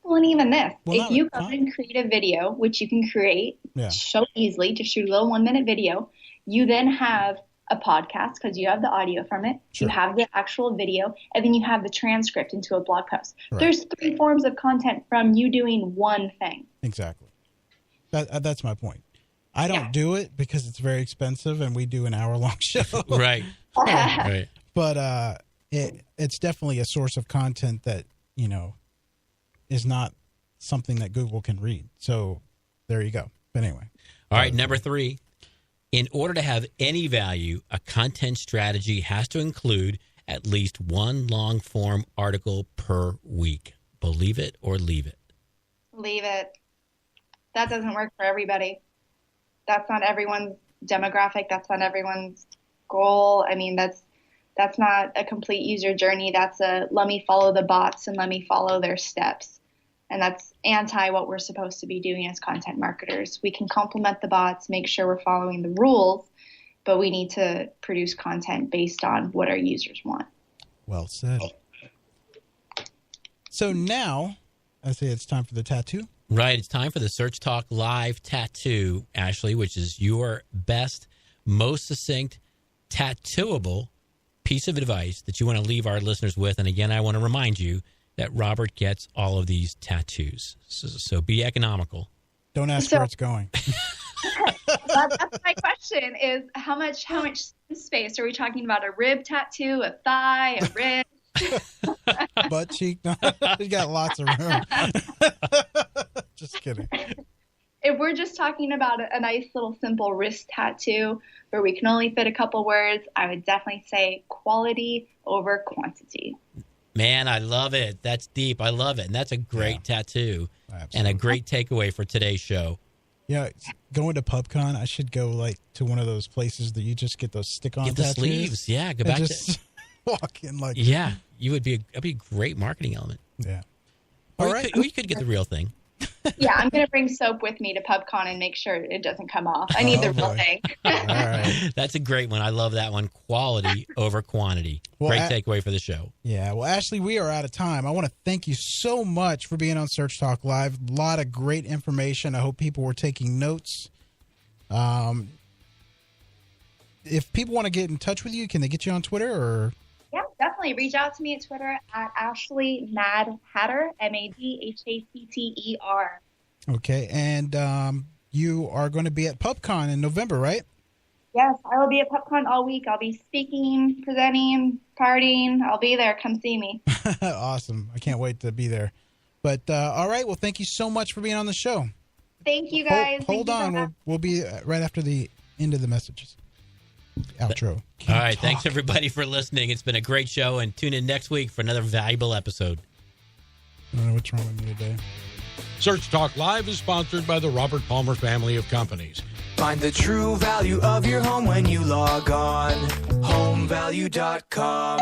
Well, and even this, if you go and create a video, which you can create so easily, just shoot a little 1-minute video, you then have a podcast because you have the audio from it, you have the actual video, and then you have the transcript into a blog post. Right. There's 3 forms of content from you doing one thing. Exactly. That's my point. I don't do it because it's very expensive and we do an hour-long show. Right. Right. But it's definitely a source of content that, is not something that Google can read. So there you go. But anyway. All right, number 3. In order to have any value, a content strategy has to include at least one long-form article per week. Believe it or leave it? Leave it. That doesn't work for everybody. That's not everyone's demographic. That's not everyone's goal. I mean, that's not a complete user journey. That's a let me follow the bots and let me follow their steps. And that's anti what we're supposed to be doing as content marketers. We can complement the bots, make sure we're following the rules, but we need to produce content based on what our users want. Well said. So now, I say it's time for the tattoo. Right. It's time for the Search Talk Live tattoo, Ashley, which is your best, most succinct, tattooable piece of advice that you want to leave our listeners with. And again, I want to remind you that Robert gets all of these tattoos. So be economical. Don't ask where it's going. That's my question is how much space are we talking about? A rib tattoo, a thigh, a rib? Butt cheek? No, you got lots of room. Just kidding. If we're just talking about a nice little simple wrist tattoo where we can only fit a couple words, I would definitely say quality over quantity. Man, I love it. That's deep. I love it. And that's a great tattoo. Absolutely. And a great takeaway for today's show. Yeah, going to PubCon, I should go to one of those places that you just get those stick-on tattoos. Get the sleeves. Yeah, go back to walk in like. Yeah, that'd be a great marketing element. Yeah. All right. You could get the real thing. Yeah, I'm going to bring soap with me to PubCon and make sure it doesn't come off. I need the real thing. All right. That's a great one. I love that one. Quality over quantity. Well, great takeaway for the show. Yeah. Well, Ashley, we are out of time. I want to thank you so much for being on Search Talk Live. A lot of great information. I hope people were taking notes. If people want to get in touch with you, can they get you on Twitter or? Yeah, definitely. Reach out to me at Twitter at Ashley Mad Hatter, MADHATTER. Okay, and you are going to be at PubCon in November, right? Yes, I will be at PubCon all week. I'll be speaking, presenting, partying. I'll be there. Come see me. Awesome. I can't wait to be there. But all right, well, thank you so much for being on the show. Thank you, guys. Hold on. We'll be right after the end of the messages. Outro. All right. Thanks, everybody, for listening. It's been a great show, and tune in next week for another valuable episode. I don't know what's wrong with me today. Search Talk Live is sponsored by the Robert Palmer family of companies. Find the true value of your home when you log on. HomeValue.com.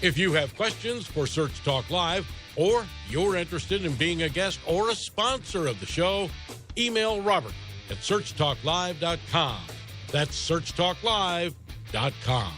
If you have questions for Search Talk Live, or you're interested in being a guest or a sponsor of the show, email Robert at searchtalklive.com. That's searchtalklive.com.